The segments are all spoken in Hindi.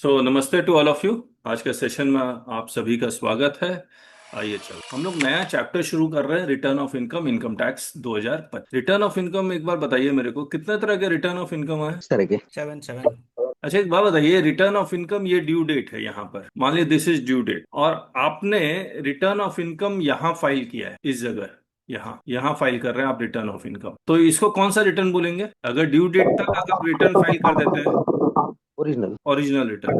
नमस्ते टू ऑल ऑफ यू। आज के सेशन में आप सभी का स्वागत है। आइए चलो हम लोग नया चैप्टर शुरू कर रहे हैं, return of income, income tax 2025। Return of income एक बार बताइए मेरे को, कितने तरह के रिटर्न ऑफ इनकम है? इस तरह के। 7 7। अच्छा एक बात बताइए, रिटर्न ऑफ इनकम ये ड्यू डेट है, यहाँ पर मान लीजिए दिस इज ड्यू डेट और आपने रिटर्न ऑफ इनकम यहाँ फाइल किया है, इस जगह यहाँ यहाँ फाइल कर रहे हैं आप रिटर्न ऑफ इनकम, तो इसको कौन सा रिटर्न बोलेंगे? अगर ड्यू डेट तक अगर रिटर्न फाइल कर देते हैं, ओरिजिनल। Original return.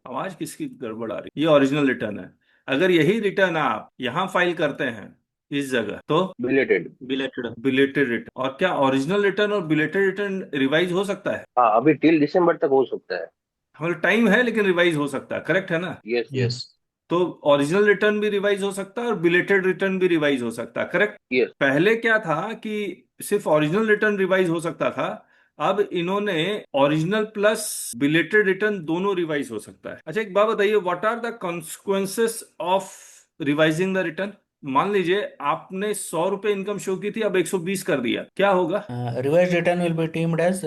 आवाज किसकी गड़बड़ आ रही है? ये ओरिजिनल रिटर्न है। अगर यही रिटर्न आप यहाँ फाइल करते हैं इस जगह, तो बिलेटेड। Belated, belated return. और क्या ओरिजिनल रिटर्न और बिलेटेड रिटर्न रिवाइज हो सकता है? हाँ, अभी टिल दिसंबर तक हो सकता है। हमारे टाइम है लेकिन रिवाइज हो सकता है, करेक्ट है ना? Yes yes. यस। तो ओरिजिनल रिटर्न भी रिवाइज हो सकता है और बिलेटेड रिटर्न भी रिवाइज हो सकता है, करेक्ट? यस। पहले क्या था कि सिर्फ ओरिजिनल रिटर्न रिवाइज हो सकता था, अब इन्होंने ओरिजिनल प्लस बिलेटेड रिटर्न दोनों रिवाइज हो सकता है। अच्छा एक बात बताइए, what are the consequences of revising the return? मान लीजिए आपने 100 रुपए इनकम शो की थी, अब 120 कर दिया, क्या होगा? Revised return will be deemed as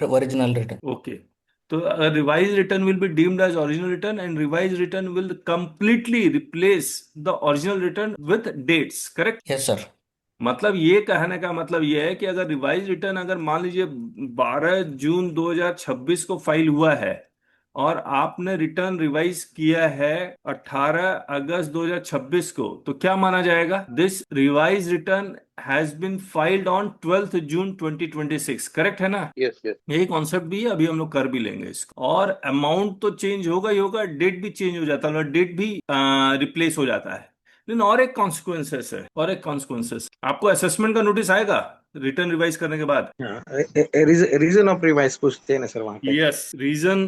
original return. Okay, तो revise return will be deemed as original return and revise return will completely replace the original return with dates, correct? Yes, sir. मतलब ये कहने का मतलब ये है कि अगर रिवाइज रिटर्न अगर मान लीजिए 12 जून 2026 को फाइल हुआ है और आपने रिटर्न रिवाइज किया है 18 अगस्त 2026 को, तो क्या माना जाएगा? This revise return has been filed on 12 June 2026, correct है ना? Yes yes. यही कॉन्सेप्ट भी है, अभी हम लोग कर भी लेंगे इसको। और अमाउंट तो चेंज होगा ही होगा, डेट भी चेंज हो जाता है, डेट भी रिप्लेस हो जाता है। लेकिन और एक कॉन्सिक्वेंसेस है, और एक कॉन्सिक्वेंसेस, आपको असेसमेंट का नोटिस आएगा रिटर्न रिवाइज करने के बाद। रीजन ऑफ रिवाइज पूछते हैं ना सर वहाँ पे। Yes, reason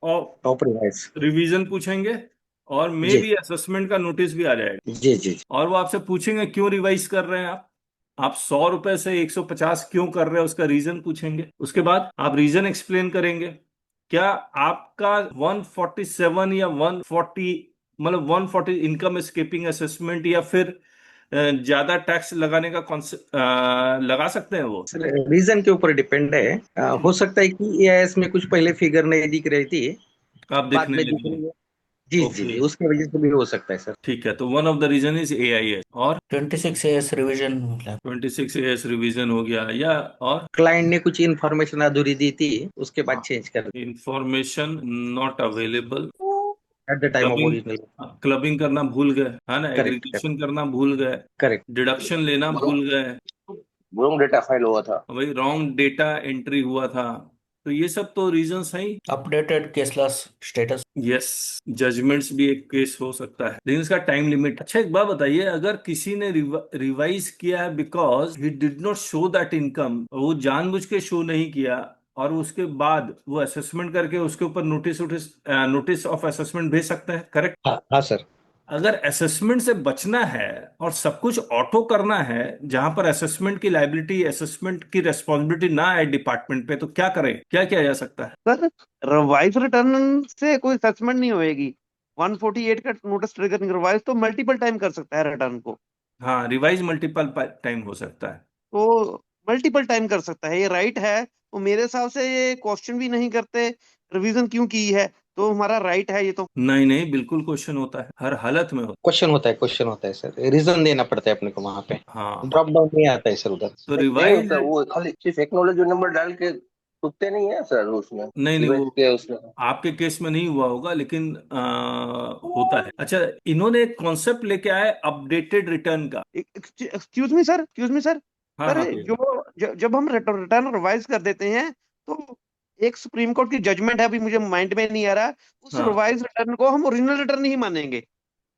of of revise. Revision पूछेंगे और मे जी भी असेसमेंट का नोटिस भी आ जाएगा। जी जी। और वो आपसे पूछेंगे क्यों रिवाइज कर रहे हैं आप 100 रुपए से 150 क्यों कर रहे हैं, उसका रीजन पूछेंगे। उसके बाद आप रीजन एक्सप्लेन करेंगे। क्या आपका 147 या 140, मतलब 140 इनकम स्केपिंग असेसमेंट, या फिर ज्यादा टैक्स लगाने का कॉन्सेप्ट लगा सकते हैं वो? सर रीजन के ऊपर डिपेंड है। हो सकता है कि एआईएस में कुछ पहले फिगर नहीं दिख रही थी, आप बाद देखने में दिख लगे? रही है। जी जी ओके, जी, उसकी वजह से भी हो सकता है सर। ठीक है, तो one of the reason is AIS। और 26 AS revision मतलब 26 AS रिवीजन हो गया, या और क्लाइंट ने कुछ इन्फॉर्मेशन अधूरी दी थी, उसके बाद चेंज कर information not available at the time of clubbing, original. Clubbing करना भूल गए, है ना? करेक्ट एग्रीगेशन करना भूल गए, करेक्ट। डिडक्शन लेना भूल गए, रॉन्ग डेटा फाइल हुआ था। भाई रॉन्ग डेटा एंट्री हुआ था। तो ये सब तो रीजंस हैं ही। updated caseless status. Yes, judgments भी एक केस हो सकता है, लेकिन इसका टाइम लिमिट। अच्छा एक बात बताइए, अगर किसी ने रिवाइज किया है because he did not show that income, वो जानबूझ के शो नहीं किया, और उसके बाद वो असेसमेंट करके उसके ऊपर नोटिस नोटिस ऑफ असेसमेंट भेज सकते हैं, करेक्ट? हाँ हाँ सर। अगर असेसमेंट से बचना है और सब कुछ ऑटो करना है, जहां पर असेसमेंट की लाइबिलिटी, असेसमेंट की रेस्पॉन्सिबिलिटी ना आए डिपार्टमेंट पे, तो क्या करें, क्या किया जा सकता है? सर रिवाइज रिटर्न से कोई सस्पेंड नहीं होएगी। 148 का नोटिस ट्रिगर रिवाइज तो मल्टीपल टाइम कर सकता है रिटर्न को। हाँ, रिवाइज मल्टीपल टाइम हो सकता है। तो मल्टीपल टाइम कर सकता है, ये राइट है। तो मेरे हिसाब से ये क्वेश्चन भी नहीं करते रिवीजन क्यों की है, तो हमारा राइट है ये तो। नहीं नहीं, बिल्कुल क्वेश्चन होता है, हर हालत में होता क्वेश्चन होता है सर, रीजन देना पड़ता है अपने को वहाँ पे। है। हाँ, ड्रॉप डाउन नहीं आता है सर उधर। तो नहीं रिवाइज, होता, वो खाली सिर्फ एक्नॉलेज नंबर डाल के तुकते नहीं है सर उसमें। नहीं नहीं, रिवाइज वो किया उसमें। आपके केस में नहीं हुआ होगा, लेकिन होता है। अच्छा, इन्होंने एक कॉन्सेप्ट लेके आए अपडेटेड रिटर्न का। Excuse me sir, excuse me sir. हाँ सर हाँ, जब हम रिटर्न रिवाइज कर देते हैं तो एक सुप्रीम कोर्ट की जजमेंट है, अभी मुझे माइंड में नहीं आ रहा, उस हाँ, रिवाइज रिटर्न को हम ओरिजिनल रिटर्न नहीं मानेंगे।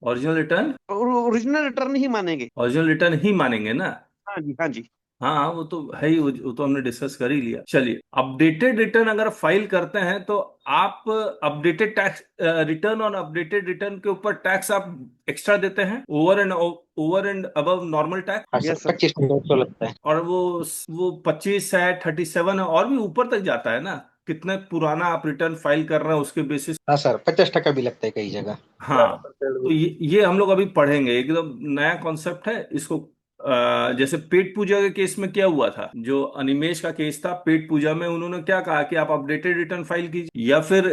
ओरिजिनल रिटर्न, ओरिजिनल रिटर्न नहीं मानेंगे। ओरिजिनल रिटर्न ही मानेंगे ना? हाँ जी, हाँ जी। हाँ हाँ, वो तो है ही, वो तो हमने डिस्कस कर ही लिया। चलिए, अपडेटेड रिटर्न अगर फाइल करते हैं तो आप अपडेटेड टैक्स रिटर्न और अपडेटेड रिटर्न के ऊपर टैक्स आप एक्स्ट्रा देते हैं, over and above normal tax. हाँ सर, यस सर। 2500 लगता है। और वो 25 है, 37 है, और भी ऊपर तक जाता है ना, कितने पुराना आप रिटर्न फाइल कर रहे हैं उसके बेसिस। हाँ सर, 50% भी लगता है कई जगह। हाँ, तो ये हम लोग अभी पढ़ेंगे, एकदम नया कॉन्सेप्ट है, इसको जैसे पेट पूजा के केस में क्या हुआ था, जो अनिमेश का केस था पेट पूजा में, उन्होंने क्या कहा कि आप अपडेटेड रिटर्न फाइल कीजिए, या फिर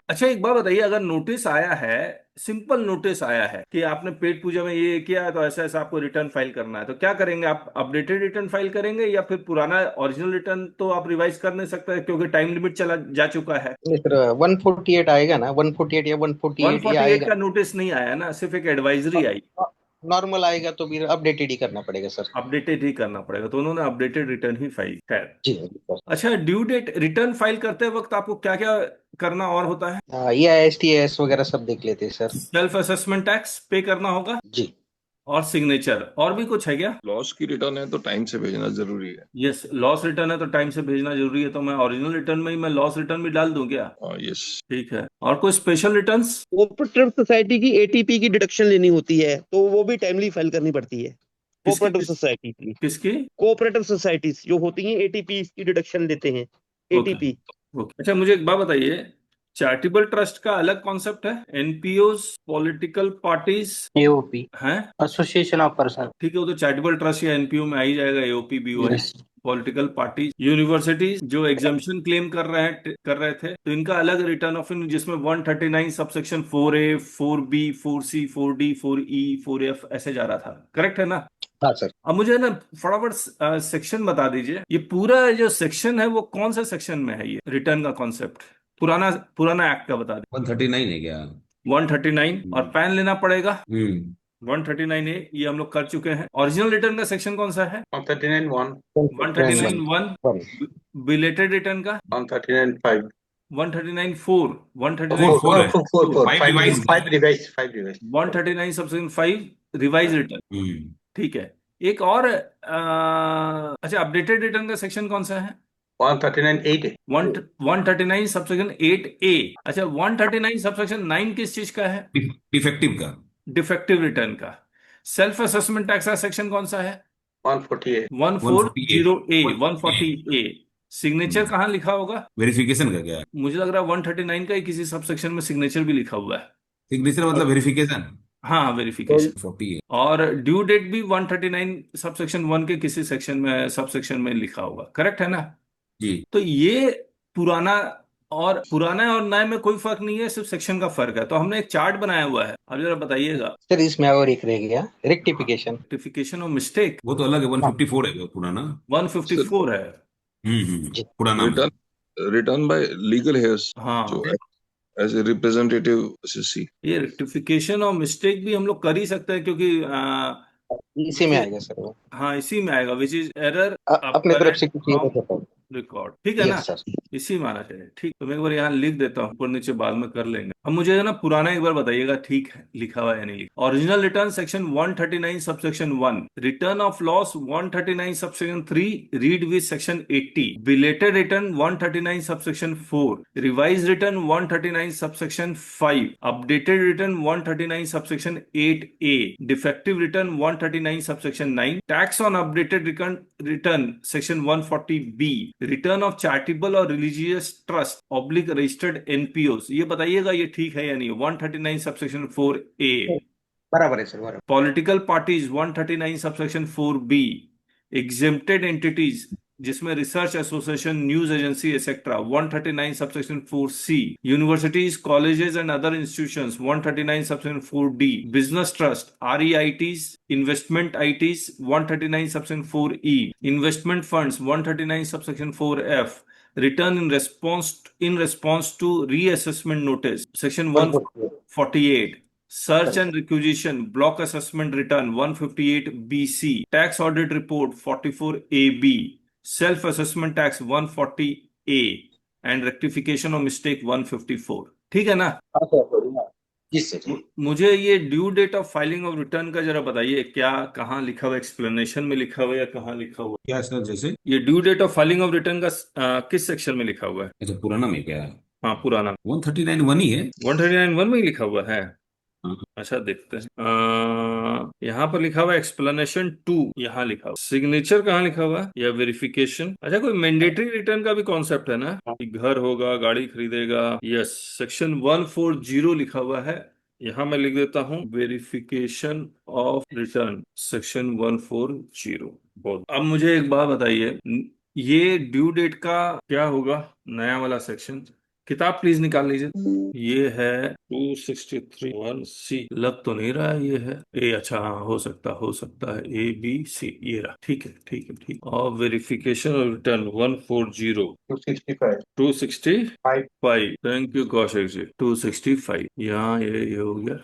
अच्छा एक बात बताइए, अगर नोटिस आया है, सिंपल नोटिस आया है कि आपने पेट पूजा में ये किया है तो ऐसा ऐसा आपको रिटर्न फाइल करना है, तो क्या करेंगे आप? अपडेटेड रिटर्न फाइल करेंगे या फिर पुराना ओरिजिनल रिटर्न तो आप रिवाइज कर नहीं सकते क्योंकि टाइम लिमिट चला जा चुका है। नहीं सर, 148 आएगा ना, 148 या 148 ये 148 आएगा। का नोटिस नहीं आया ना, सिर्फ एक एडवाइजरी आई। नॉर्मल आएगा तो फिर अपडेटेड ही करना पड़ेगा सर। अपडेटेड ही करना पड़ेगा, तो उन्होंने अपडेटेड रिटर्न ही फाइल, खैर। जी सर। अच्छा, ड्यू डेट रिटर्न फाइल करते वक्त आपको क्या क्या करना और होता है? EIS TIS वगैरह सब देख लेते हैं सर। सेल्फ असेसमेंट टैक्स पे करना होगा, जी। और सिग्नेचर, और भी कुछ है क्या? लॉस की रिटर्न है तो टाइम से भेजना जरूरी है। यस, लॉस रिटर्न है तो टाइम से भेजना जरूरी है, तो मैं ओरिजिनल रिटर्न में ही मैं लॉस रिटर्न भी डाल दूं क्या? यस। ठीक है, और कोई स्पेशल रिटर्न्स? कोऑपरेटिव सोसाइटी की एटीपी की डिडक्शन लेनी होती है, तो वो भी टाइमली फाइल करनी पड़ती है। किसकी कोऑपरेटिव सोसाइटी की, किसकी? कोऑपरेटिव सोसाइटीज जो होती हैं एटीपी की डिडक्शन लेते हैं, ओके, एटीपी। ओके। अच्छा मुझे एक बात बताइए, चैरिटेबल ट्रस्ट का अलग कॉन्सेप्ट है, एनपीओ, पॉलिटिकल पार्टीज एओपी, हैं, एसोसिएशन ऑफ पर्सन। ठीक है, वो तो चैरिटेबल ट्रस्ट या एनपीओ में आ ही जाएगा, AOP BOI. Yes. Political party, universities जो एग्जामिशन क्लेम कर रहे थे, तो इनका अलग रिटर्न ऑफ इन, जिसमें 139 subsection 4A 4B 4C 4D 4E 4F ऐसे जा रहा था, करेक्ट है ना? हाँ सर। अब मुझे ना फटाफट सेक्शन बता दीजिए, ये पूरा जो सेक्शन है वो कौन सा सेक्शन में है, ये रिटर्न का कॉन्सेप्ट, पुराना पुराना एक्ट का बता दीजिए। 139 है क्या? 139, और पैन लेना पड़ेगा। हम्म 139A ये हम लोग कर चुके हैं। ओरिजिनल रिटर्न का सेक्शन कौन सा है? 139(1), 139(1). बिलेटेड रिटर्न का 139(5), 139(4), 4 4 है, 4, 5 5 रिवाइज है। Revise, 5 revise. 139 subsection 5 revise return, हम्म ठीक है। एक और अच्छा, अपडेटेड रिटर्न का सेक्शन कौन सा है? 139(8). 139 सबसेक्शन 8A। अच्छा, 139 सबसेक्शन 9 किस चीज का है? डिफेक्टिव का। डिफेक्टिव रिटर्न का। सेल्फ असेसमेंट टैक्स का सेक्शन कौन सा है? 148। 140A, 148 140A। सिग्नेचर कहाँ लिखा होगा? वेरिफिकेशन का क्या? मुझे लग रहा है 139 का ही किसी सबसेक्शन में सिग्नेचर भी लिखा हुआ है। सिग्नेचर मतलब वेरिफिकेशन। हाँ, वेरिफिकेशन। 40 है। और ड्यू डेट भी 139 सबसेक्शन 1 के किसी सेक्शन में, सबसेक्शन में लिखा होगा, करेक्ट है ना? जी। तो ये पुराना और नए में कोई फर्क नहीं है, सिर्फ सेक्शन का फर्क है। तो हमने एक चार्ट बनाया हुआ है, अब जरा बताइएगा। सर इसमें और एक रह गया, रेक्टिफिकेशन। रेक्टिफिकेशन और मिस्टेक, वो तो अलग है, हाँ 154 है वो पुराना। 154 है। जी। पुराना में। Return return bye legal hairs हाँ, जो एज ए रिप्रेजेंटेटिव एसएससी। ये रेक्टिफिकेशन और मिस्टेक भी हम लोग कर ही सकते हैं, क्योंकि इसी में आएगा सर वो। हाँ, इसी में आएगा, विच इज एरर अपने तरफ से कुछ ये फ्रॉम नहीं होता। रिकॉर्ड, ठीक है ना? Yes sir. इसी में आना चाहिए, ठीक। तो मैं एक बार यहाँ लिख देता हूँ, ऊपर नीचे बाद में कर लेंगे। अब मुझे ना पुराना एक बार बताइएगा, ठीक है लिखा हुआ है या नहीं लिखा। Original return section 139 subsection 1, return of loss 139 subsection 3 read with section 80, belated return 139 subsection 4, revise return 139 subsection 5, updated return 139 subsection 8A, defective return 139 subsection 9, tax on updated return section 140B, return of charitable और religious trust oblique registered NPO. ये बताइएगा ये ठीक है या नहीं? 139 सबसेक्शन 4A। बराबर है सर, बराबर। Political parties 139 subsection 4B। Exempted entities जिसमें research association, news agency etcetera 139 subsection 4C। Universities, colleges and other institutions 139 subsection 4D। Business trust, REITs, investment ITs 139 subsection 4E। Investment funds 139 subsection 4F। Return in response to reassessment notice section 148। Search and requisition, block assessment return 158BC, tax audit report 44AB, self assessment tax 140A, and rectification of mistake 154। ठीक है ना? हाँ सर, हाँ। जी सर। मुझे ये due date of filing of return का जरा बताइए, क्या कहाँ लिखा हुआ, एक्सप्लेनेशन में लिखा हुआ या कहाँ लिखा हुआ? क्या सर? जैसे ये due date of filing of return का किस सेक्शन में लिखा हुआ है? अच्छा, पुराना में क्या है? हाँ, पुराना 139 1 ही है। 139(1) में ही लिखा हुआ है। हाँ। अच्छा, देखते हैं। यहाँ पर लिखा हुआ है एक्सप्लेनेशन 2, यहाँ लिखा हुआ सिग्नेचर कहाँ लिखा हुआ है, या वेरिफिकेशन। अच्छा, कोई मैंडेटरी रिटर्न का भी कॉन्सेप्ट है ना, कि घर होगा, गाड़ी खरीदेगा। यस, सेक्शन 140 लिखा हुआ है, यहाँ मैं लिख देता हूँ वेरिफिकेशन ऑफ रिटर्न सेक्शन 140। बहुत। अब मुझे एक बात बताइए, ये ड्यू डेट का क्या होगा? नया वाला सेक्शन, किताब प्लीज निकाल लीजिए। ये है 263(1)(c। लग तो नहीं रहा है ये है ए। अच्छा हाँ, हो सकता है ABC। ये रहा। ठीक है, ठीक है, ठीक। और वेरिफिकेशन और return 140 265 265। Thank you Kaushik ji. 265 यहाँ ये हो गया।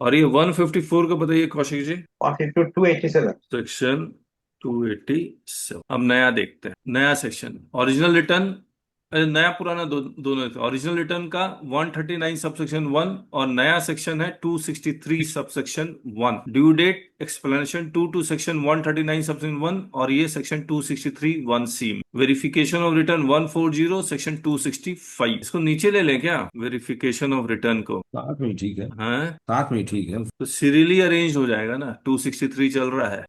और ये 154 का बताइए कौशिक जी। 287 सेक्शन 287। अब नया देखते हैं, नया सेक्शन ओरिजिनल रिटर्न। नया पुराना दोनों थे। ओरिजिनल रिटर्न का 139 सबसेक्शन 1 और नया सेक्शन है 263 subsection 1। Due date explanation 2 section 139 subsection 1 और ये section 263 1C। Verification of return 140 section 265। इसको नीचे ले लें क्या, वेरिफिकेशन ऑफ रिटर्न को? साथ में ठीक है। हाँ, साथ में ठीक है। तो सीरियली अरेंज हो जाएगा ना। 263 चल रहा है।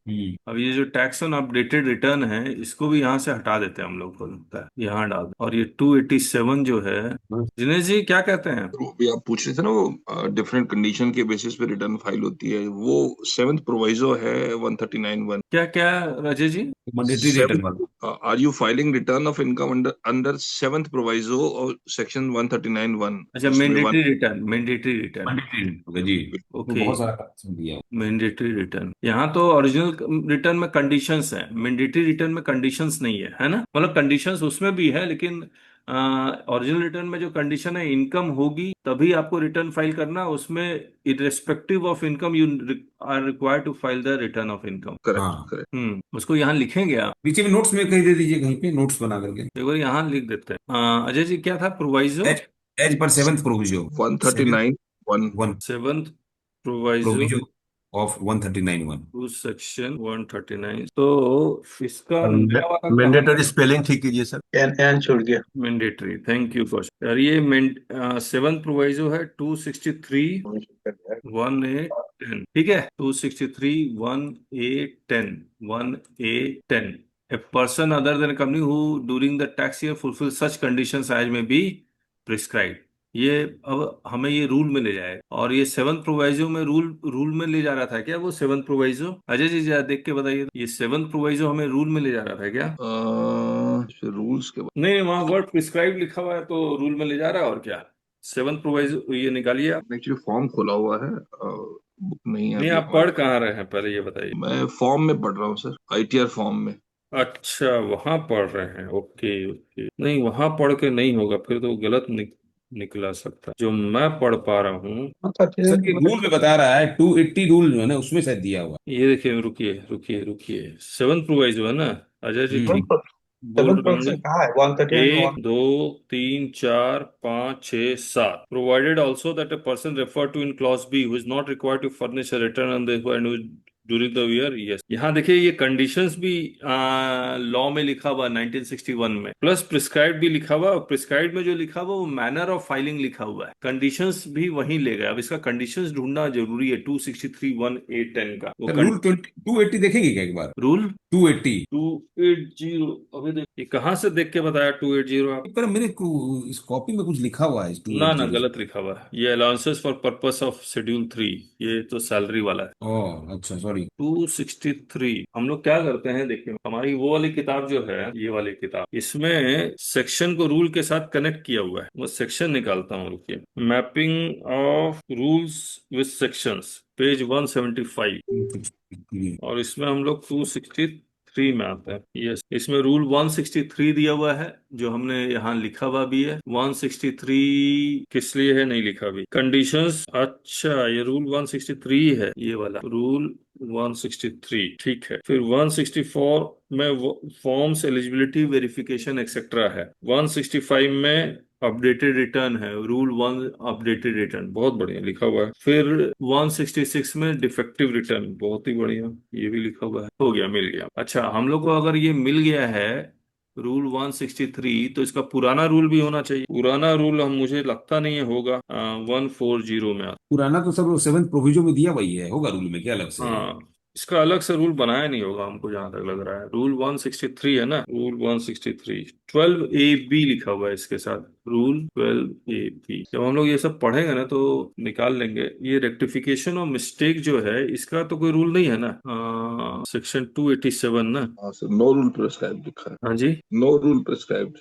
अब ये जो टैक्स ऑन अपडेटेड रिटर्न है, इसको भी यहाँ से हटा देते हैं हम लोग को लगता है, यहाँ डाल दें। और ये 287 जो है, दिनेश जी क्या कहते हैं? तो अभी आप पूछ रहे थे ना, वो डिफरेंट कंडीशन के बेसिस पे रिटर्न फाइल होती है, वो सेवेंथ प्रोवाइजो है 139(1). क्या क्या राजेश जी? मैंडेटरी रिटर्न वाला। Are you filing return of income under under seventh proviso और सेक्शन 139(1)? अच्छा, mandatory return, mandatory return. Mandatory return जी। तो ओके, बहुत सारा करेक्शन दिया है। Mandatory return. यहाँ तो ओरिजिनल रिटर्न में कंडीशंस हैं, मैंडेटरी रिटर्न में कंडीशंस नहीं है, है ना? मतलब कंडीशंस उसमें भी है, लेकिन ओरिजिनल रिटर्न में जो कंडीशन है, इनकम होगी तभी आपको रिटर्न फाइल करना। उसमें irrespective of income you are required to file the return of income. Correct, हाँ, करेक्ट। उसको यहाँ लिखेंगे आप? पीछे में नोट्स में कहीं दे दीजिए, कहीं पे नोट्स बना करके। एक बार यहाँ लिख देते हैं। अजय जी क्या था proviso? As as per seventh proviso. Seventh 139(1). One seventh proviso proviso of 139(1). To section 139। तो इसका नया वाला क्या होगा? मैंडेटरी स्पेलिंग ठीक कीजिए सर। एन छोड़ गया। मैंडेटरी। Thank you Kaushik. और ये सेवंथ प्रोवाइजो है 263(1)(a)(10). ठीक है, 263(1)(a)(10). 1(a)(10). A person other than a company who during the tax year fulfill such conditions as may be prescribed। ये अब हमें ये रूल में ले जाएगा। और ये सेवंथ प्रोवाइजो में रूल रूल में ले जा रहा था क्या? वो सेवंथ प्रोवाइजो अजय जी जरा देख के बताइए, ये सेवंथ प्रोवाइजो हमें रूल में ले जा रहा था क्या? रूल्स के नहीं, वहां वर्ड प्रिस्क्राइब लिखा हुआ है तो रूल में ले जा रहा है, और क्या? सेवंथ प्रोवाइजो ये निकालिए आप। बाद एक्चुअली फॉर्म खोला हुआ है, बुक नहीं है नहीं, अभी आप हमारे पढ़ पास। कहाँ रहे हैं पहले ये बताइए। मैं फॉर्म में पढ़ रहा हूँ सर, ITR फॉर्म में। अच्छा, वहां पढ़ रहे हैं। Okay, okay. नहीं, वहां पढ़ के नहीं होगा, फिर तो गलत निकला सकता। जो मैं पढ़ पा रहा हूँ, सर ये रूल में बता रहा है 280 रूल जो है ना, उसमें शायद दिया हुआ ये देखिए, रुकिए रुकिए रुकिए। सेवंथ प्रोवाइजो है ना अजय जी? है। ठीक बोल सेवन रहे परसेंट होंगे। कहाँ है? 139 एक, दो, तीन, चार, पाँच, छः, सात। Provided also that a person refer to in clause B who is not required to furnish a return on the during the year. Yes, यहाँ देखिए ये कंडीशंस भी लॉ में लिखा हुआ 1961 में, प्लस प्रिस्क्राइब्ड भी लिखा हुआ। और प्रिस्क्राइब्ड में जो लिखा हुआ वो मैनर ऑफ फाइलिंग लिखा हुआ है। कंडीशंस भी वहीं ले गए। अब इसका कंडीशंस ढूंढना जरूरी है 263(1)(a)(10) का। वो सर रूल 280 देखेंगे क्या एक बार? रूल 280। 280। अभी देख, ये कहाँ से देख के बताया 280 आप? पर मेरे इस कॉपी में कुछ लिखा हुआ है इस ना ना, 280 से। गलत लिखा हुआ है। ये allowances for purpose of schedule 3, ये तो सैलरी वाला है। ओह अच्छा, सॉरी। 263। हम लोग क्या करते हैं, देखिए हमारी वो वाली किताब जो है, ये वाली किताब, इसमें सेक्शन को रूल के साथ कनेक्ट किया हुआ है। वो सेक्शन निकालता हूँ, रुकिए। Mapping of rules with sections, page 175। और इसमें हम लोग 263 में आते हैं। यस, इसमें रूल 163 दिया हुआ है, जो हमने यहाँ लिखा हुआ भी है। 163 किस लिए है नहीं लिखा भी। कंडीशंस, अच्छा ये रूल 163 है, ये वाला रूल 163। ठीक है, फिर 164 में फॉर्म्स एलिजिबिलिटी वेरिफिकेशन एक्सेट्रा है। 165 में अपडेटेड रिटर्न है, रूल 1 अपडेटेड रिटर्न, बहुत बढ़िया लिखा हुआ है। फिर 166 में डिफेक्टिव रिटर्न, बहुत ही बढ़िया, ये भी लिखा हुआ है। हो गया, मिल गया। अच्छा, हम लोग को अगर ये मिल गया है रूल 163, तो इसका पुराना रूल भी होना चाहिए। पुराना रूल हम मुझे लगता नहीं है होगा 140 में। पुराना तो सब सेवेंथ प्रोविजो में दिया वही है, होगा रूल में क्या अलग से? हाँ, इसका अलग से रूल बनाया नहीं होगा हमको जहां तक लग रहा है। रूल 163 है ना, रूल 163 12AB लिखा हुआ है इसके साथ। रूल 12A जब हम लोग ये सब पढ़ेंगे ना तो निकाल लेंगे। ये रेक्टिफिकेशन और मिस्टेक जो है इसका तो कोई रूल नहीं है ना, सेक्शन 287 ना। हाँ सर, नो रूल प्रिस्क्राइब्ड लिखा है। हाँ जी, नो रूल प्रिस्क्राइब्ड।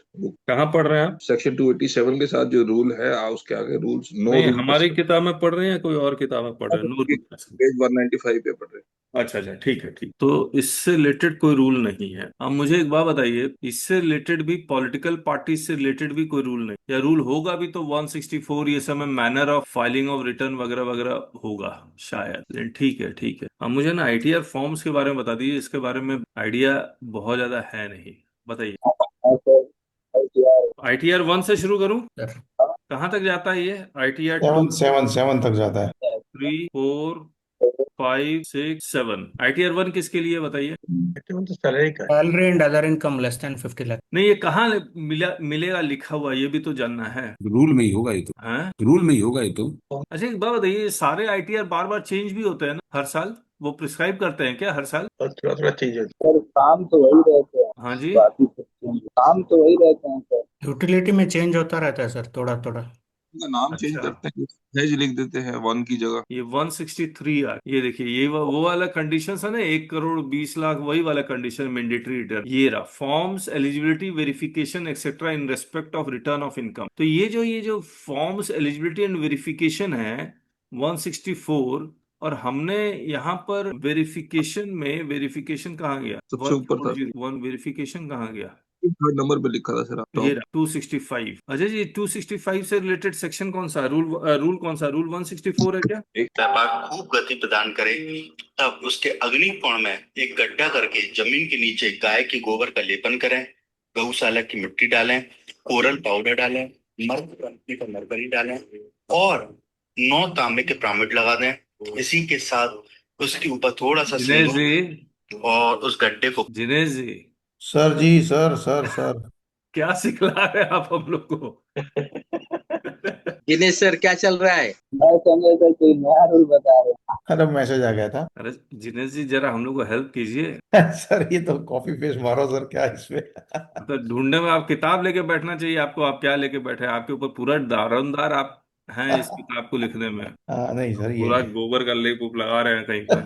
कहाँ पढ़ रहे हैं आप? सेक्शन 287 के साथ जो रूल है, उसके आगे रूल्स, नो नहीं, रूल हमारी किताब में पढ़ रहे हैं या कोई और किताब में पढ़ रहे हैं? No rule. पेज 195 पे पढ़ रहे हैं। अच्छा अच्छा, ठीक है ठीक। तो इससे रिलेटेड कोई रूल नहीं है। अब मुझे एक बात बताइए, इससे रिलेटेड भी, पॉलिटिकल पार्टी से रिलेटेड भी कोई रूल नहीं, या रूल होगा भी तो 164 ये सब में manner of filing of return वगैरह वगैरह होगा शायद। लेकिन ठीक है ठीक है। अब मुझे ना आईटीआर फॉर्म्स के बारे में बता दीजिए, इसके बारे में आइडिया बहुत ज्यादा है नहीं, बताइए। आईटीआर 1 से शुरू करूं? सर कहाँ तक जाता है ये आईटीआर 2? सेवन सेवन सेवन तक जाता है। 3 4 5 6 7। आईटीआर 1 किसके लिए बताइए? तो सैलरी का salary and other income less than 50 lakh. नहीं, ये कहाँ मिलेगा लिखा हुआ, ये भी तो जानना है। रूल में ही होगा ये तो, हैं? रूल में ही होगा ये तो। अच्छा एक बात बताइए, ये सारे आईटीआर बार बार चेंज भी होते हैं ना हर साल? वो प्रिस्क्राइब करते हैं क्या हर साल? और थोड़ा थोड़ा चेंज है। सर काम तो वही रहते हैं, हाँ जी। बाकी सब चेंज, काम तो वही रहते हैं सर। यूटिलिटी में चेंज होता रहता है सर, थोड़ा थोड़ा। उनका नाम चेंज अच्छा, करते हैं, हेज लिख देते हैं 1 की जगह। ये 163 आ, ये देखिए, ये वो वाला कंडीशन है ना, 1 करोड़ 20 लाख, वही वाला कंडीशन, मैंडेटरी रिटर्न। ये रहा, forms eligibility verification etcetera in respect of return of income. तो ये जो फॉर्म्स एलिजिबिलिटी एंड वेरिफिकेशन है 164, और हमने यहाँ पर वेरिफिकेशन कहाँ गया? सबसे ऊपर था, 1 वेरिफिकेशन कहाँ गया? 3rd नंबर पे लिखा था सर, ये टॉप। 265। अजय जी, 265 से रिलेटेड सेक्शन कौन सा? रूल कौन सा? रूल 164 है क्या? व्यापार खूब गति प्रदान करे तब उसके अग्नि कोण में एक गड्ढा करके जमीन के नीचे गाय की गोबर का लेपन करें, गौशाला की मिट्टी डालें, कोरल पाउडर डालें, मर्द कंपनी का मरकरी डालें और 9 तांबे के पिरामिड लगा दें। इसी के साथ उसके ऊपर थोड़ा सा जिनेश सिंदूर जी, और उस गड्ढे को जिनेश जी, सर जी, सर क्या सिखला रहे हैं आप हम लोग को? दिनेश सर, क्या चल रहा है? मैं समझे सर कोई नया रूल बता रहे हैं। अरे मैसेज आ गया था। अरे जिनेश जी, जरा हम लोग को हेल्प कीजिए। सर ये तो कॉपी पेस्ट मारो सर, क्या इसमें। तो ढूंढने में आप किताब लेके बैठना चाहिए आपको। आप क्या लेके बैठे हैं? आपके ऊपर पूरा दारोमदार आप हैं इस किताब को लिखने में। हाँ नहीं सर, ये पूरा गोबर का लेप उप लगा रहे हैं कहीं पर।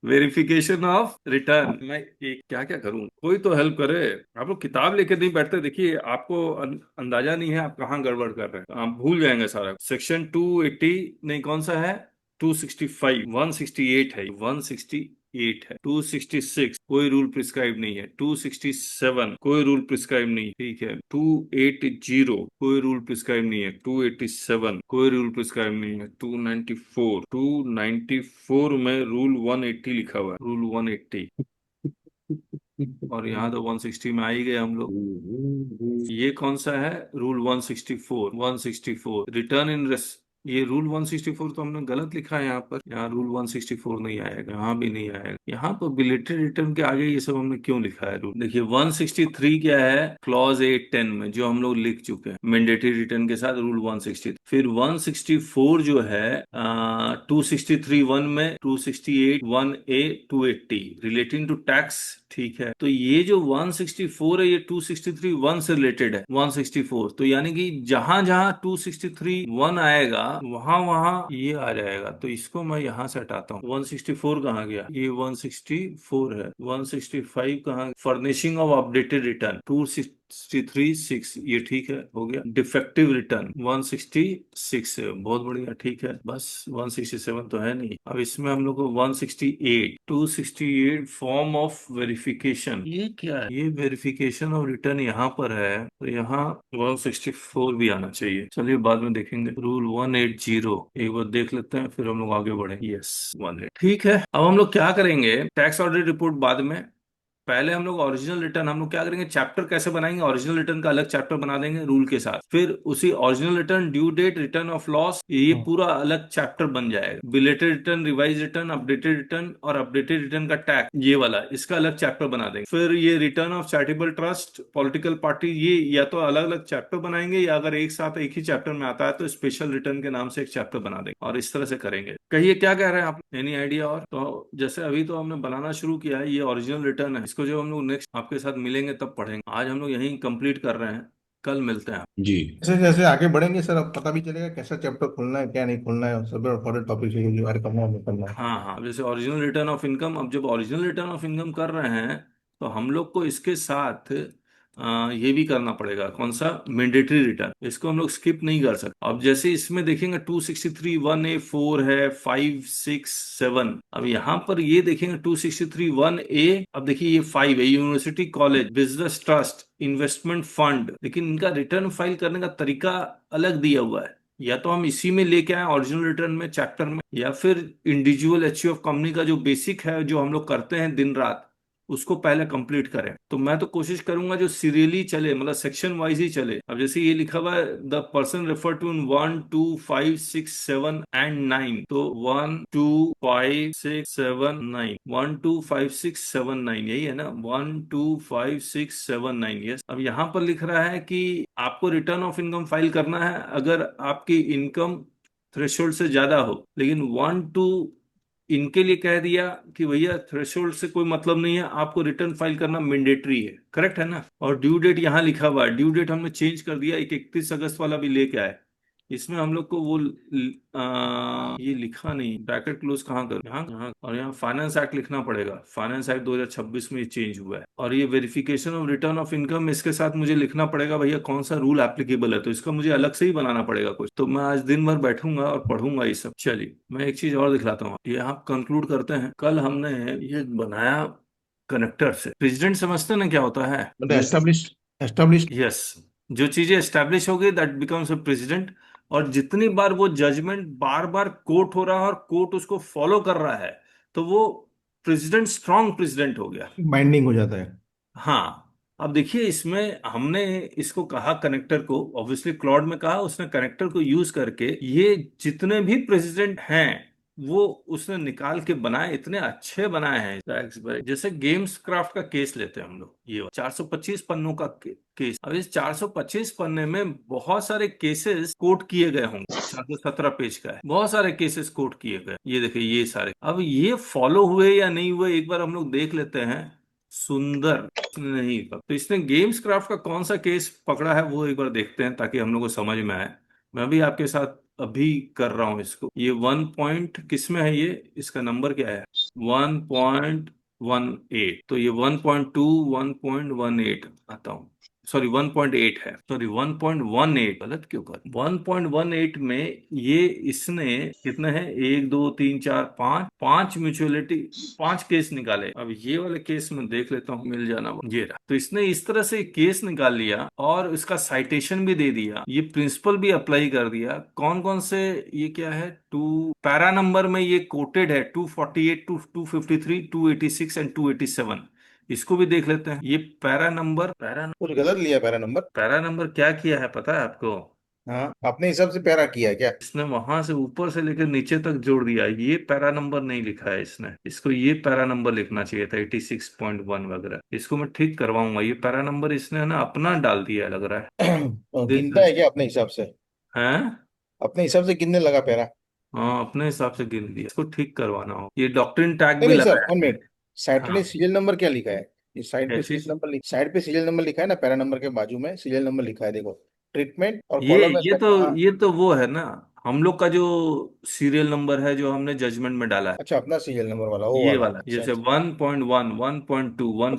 वेरिफिकेशन ऑफ रिटर्न, मैं ये क्या क्या करूं? कोई तो हेल्प करे। आप लोग किताब लेके नहीं बैठते, देखिए आपको अंदाजा नहीं है आप कहाँ गड़बड़ कर रहे हैं, आप भूल जाएंगे सारा। सेक्शन 280 नहीं, कौन सा है? 265, 168 है, 168 है। 266 कोई रूल प्रिस्क्राइब नहीं है। 267 कोई रूल प्रिस्क्राइब नहीं, ठीक है। 280 कोई रूल प्रिस्क्राइब नहीं है। 287 कोई रूल प्रिस्क्राइब नहीं है। 294 में रूल 180 लिखा हुआ है, रूल 180। और यहाँ तो 160 में आ ही गए हम लोग। ये कौन सा है? रूल 164। 164 रिटर्न इन, ये रूल 164 तो हमने गलत लिखा है यहाँ पर। यहाँ रूल 164 नहीं आएगा, यहाँ भी नहीं आएगा। यहाँ पर बिलेटेड रिटर्न के आगे ये सब हमने क्यों लिखा है रूल? देखिए 163 क्या है? क्लॉज 810 में जो हम लोग लिख चुके हैं, मैंडेटरी रिटर्न के साथ रूल 160। फिर 164 जो है 263(1) में 268(1)(a) 280 रिलेटिंग टू टैक्स, ठीक है। तो ये जो 164 है ये 263(1) से रिलेटेड है। 164 तो यानी कि जहां जहां 263(1) आएगा वहां वहां ये आ जाएगा। तो इसको मैं यहां से हटाता हूँ। 164 कहाँ गया? ये 164 है। 165 कहाँ? फर्निशिंग ऑफ अपडेटेड रिटर्न 263(6), ये ठीक है, हो गया। डिफेक्टिव रिटर्न 166 है, बहुत बढ़िया, ठीक है। बस 167 तो है नहीं। अब इसमें हम लोग को 168, 268 फॉर्म ऑफ वेरिफिकेशन, ये क्या है? ये वेरिफिकेशन ऑफ रिटर्न यहाँ पर है, तो यहाँ 164 भी आना चाहिए। चलिए बाद में देखेंगे। रूल 180 एक बार देख लेते हैं, फिर हम लोग आगे बढ़े। यस 180, ठीक है। अब हम लोग क्या करेंगे? टैक्स ऑडिट रिपोर्ट बाद में, पहले हम लोग ओरिजिनल रिटर्न, हम लोग क्या करेंगे, चैप्टर कैसे बनाएंगे, ओरिजिनल रिटर्न का अलग चैप्टर बना देंगे रूल के साथ। फिर उसी original return, due date, return of loss, ये पूरा अलग चैप्टर बन जाएगा। Belated return, revise return, updated return और अपडेटेड रिटर्न का टैक्स, ये वाला, इसका अलग चैप्टर बना देंगे। फिर ये return of charitable trust, political party, ये या तो अलग अलग चैप्टर बनाएंगे, या अगर एक साथ एक ही चैप्टर में आता है तो स्पेशल रिटर्न के नाम से एक चैप्टर बना देंगे, और इस तरह से करेंगे। कहिए क्या कह रहे हैं आप? Any idea? और तो जैसे अभी तो हमने बनाना शुरू किया है, ये ओरिजिनल रिटर्न है, इसको इसको जब हम लोग नेक्स्ट आपके साथ मिलेंगे तब पढ़ेंगे। आज हम लोग यहीं कंप्लीट कर रहे हैं, कल मिलते हैं। जी। जैसे जैसे आगे बढ़ेंगे सर, अब पता भी चलेगा कैसा चैप्टर खोलना है, क्या नहीं खोलना है, सब इम्पोर्टेंट टॉपिक है जो यार करना है, हमें करना है। हाँ हाँ, अब जैसे ओरिजिनल रिटर्न ऑफ इनकम, अब जब ओरिजिनल रिटर्न ऑफ इनकम कर रहे हैं तो हम लोग को इसके साथ ये भी करना पड़ेगा, कौन सा, मैंडेटरी रिटर्न। इसको हम लोग स्किप नहीं कर सकते। अब जैसे इसमें देखेंगे 263 1A 4 है, 5 6 7। अब यहाँ पर ये देखेंगे 263 1A, अब देखिए ये 5 है, university college business trust investment fund, लेकिन इनका रिटर्न फाइल करने का तरीका अलग दिया हुआ है। या तो हम इसी में लेके आए ओरिजिनल रिटर्न में चैप्टर में, या फिर इंडिविजुअल एचयू ऑफ कंपनी का जो बेसिक है जो हम लोग करते हैं दिन रात, उसको पहले कंप्लीट करें। तो मैं तो कोशिश करूंगा जो सीरियली चले, मतलब सेक्शन वाइज ही चले। अब जैसे ये लिखा हुआ है the person refer to in 1 2 5 6 7 and 9, तो 1 2 5 6 7 9, 1 2 5 6 7 9, यही है ना, 1 2 5 6 7 9। यस। अब यहाँ पर लिख रहा है कि आपको रिटर्न ऑफ इनकम फाइल करना है अगर आपकी इनकम थ्रेशोल्ड से ज्यादा हो, लेकिन 1 2 इनके लिए कह दिया कि भैया थ्रेशोल्ड से कोई मतलब नहीं है, आपको रिटर्न फाइल करना मैंडेटरी है। करेक्ट है ना। और ड्यू डेट यहाँ लिखा हुआ है, ड्यू डेट हमने चेंज कर दिया, 31 अगस्त वाला भी लेके आए। इसमें हम लोग को वो ये लिखा नहीं, ब्रैकेट क्लोज कहाँ कर, यहाँ और यहाँ फाइनेंस एक्ट लिखना पड़ेगा। फाइनेंस एक्ट 2026 में ये चेंज हुआ है। और ये verification of return of income, इसके साथ मुझे लिखना पड़ेगा भैया कौन सा रूल एप्लीकेबल है, तो इसका मुझे अलग से ही बनाना पड़ेगा कुछ। तो मैं आज दिन भर बैठूंगा और पढ़ूंगा ये सब। चलिए मैं एक चीज और दिखलाता हूँ, ये आप कंक्लूड करते हैं। कल हमने ये बनाया कनेक्टर से। प्रेसिडेंट समझते ना क्या होता है? मतलब एस्टेब्लिश। यस, जो चीजें एस्टेब्लिश हो गई दैट बिकम्स अ प्रेसिडेंट। और जितनी बार वो जजमेंट बार बार कोर्ट हो रहा है और कोर्ट उसको फॉलो कर रहा है, तो वो प्रेसिडेंट स्ट्रांग प्रेसिडेंट हो गया। बाइंडिंग हो जाता है। हाँ। अब देखिए इसमें हमने इसको कहा कनेक्टर को, ऑब्वियसली क्लॉड में कहा, उसने कनेक्टर को यूज करके ये जितने भी प्रेसिडेंट हैं वो उसने निकाल के बनाए, इतने अच्छे बनाए हैं टैक्स भाई। जैसे गेम्स क्राफ्ट का केस लेते हैं हम लोग, ये 425 पन्नों का केस। अब इस 425 पन्ने में बहुत सारे केसेस कोट किए गए होंगे, 417 पेज का है, बहुत सारे केसेस कोट किए गए। ये देखिए ये सारे, अब ये फॉलो हुए या नहीं हुए एक बार हम लोग देख लेते हैं। सुंदर नहीं, तो इसने गेम्स क्राफ्ट का कौन सा केस पकड़ा है वो एक बार देखते हैं ताकि हम लोग को समझ में आए। मैं भी आपके साथ अभी कर रहा हूं इसको। ये 1 पॉइंट किस में है, ये इसका नंबर क्या है, 1.18। तो ये 1.2 1.18 आता हूं, सॉरी 1.8 है, सॉरी 1.18, गलत क्यों कर, 1.18 में ये इसने कितने हैं, 1 2 3 4 5 म्यूचुअलिटी 5 केस निकाले। अब ये वाले केस में देख लेता हूँ, मिल जाना ये रहा। तो इसने इस तरह से केस निकाल लिया और इसका साइटेशन भी दे दिया, ये प्रिंसिपल भी अप्लाई कर दिया। कौन कौन से, ये क्या है, टू पैरा नंबर में ये कोटेड है, 248 253 286 एंड 287। इसको भी देख लेते हैं। ये पैरा नंबर कुछ गलत लिया पैरा नंबर क्या किया है पता है आपको? हाँ, अपने हिसाब से पैरा किया है क्या? इसने वहां से ऊपर से लेकर नीचे तक जोड़ दिया, ये पैरा नंबर नहीं लिखा है इसने, इसको ये पैरा नंबर लिखना चाहिए था, 86.1 वगैरह। इसको मैं ठीक करवाऊंगा। ये पैरा नंबर इसने ना अपना डाल दिया है, लग रहा है। गिनता है क्या अपने हिसाब से? हैं? अपने हिसाब से गिनने लगा पैरा? हाँ, अपने हिसाब से गिन दिया, इसको ठीक करवाना हो। ये डॉक्ट्रिन टैग नहीं भी नहीं सर, लगाया 1 मिनट। साइड पे हाँ, सीरियल नंबर क्या लिखा है? इस साइड पे कैसी? सीरियल नंबर साइड पे सीरियल नंबर लिखा है ना, पैरा नंबर के बाजू में सीरियल नंबर लिखा है, देखो। ट्रीटमेंट और ये कॉलम में ये इसका तो कहाँ? ये तो वो है ना, हम लोग का जो सीरियल नंबर है जो हमने जजमेंट में डाला है, अच्छा, अपना सीरियल नंबर वाला, वो ये वाला, वाला, अच्छा जैसे अच्छा। 1.1 1.2 1.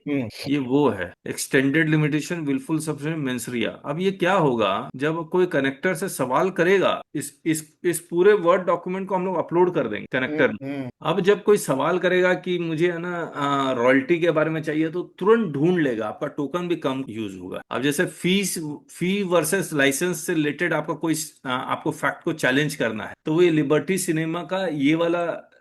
हम्म। ये वो है extended limitation wilful substance mens rea. अब ये क्या होगा जब कोई कनेक्टर से सवाल करेगा, इस पूरे वर्ड डॉक्यूमेंट को हम लोग अपलोड कर देंगे कनेक्टर में। अब जब कोई सवाल करेगा कि मुझे है ना रॉयल्टी के बारे में चाहिए, तो तुरंत ढूंढ लेगा, आपका टोकन भी कम यूज होगा। अब जैसे फी वर्सेस लाइसेंस से रिलेटेड आपका कोई आपको फैक्ट को चैलेंज करना है, तो वो ये लिबर्टी सिनेमा का ये वाला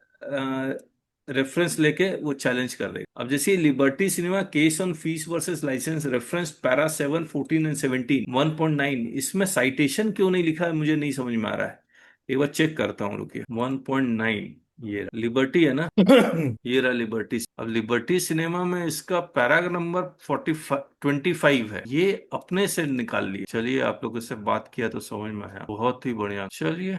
रेफरेंस लेके वो चैलेंज कर देगा। अब जैसे liberty cinema case on fees versus licence reference para 7 14 and 17 1.9, इसमें साइटेशन क्यों नहीं लिखा है मुझे नहीं समझ में आ रहा है। एक बार चेक करता हूँ, रुकिए। 1.9 ये लिबर्टी है ना, ये रहा लिबर्टी। अब लिबर्टी सिनेमा में इसका पैरा नंबर 25 है, ये अपने से निकाल लिए। चलिए आप लोगों से बात किया तो समझ में आया, बहुत ही बढ़िया। चलिए।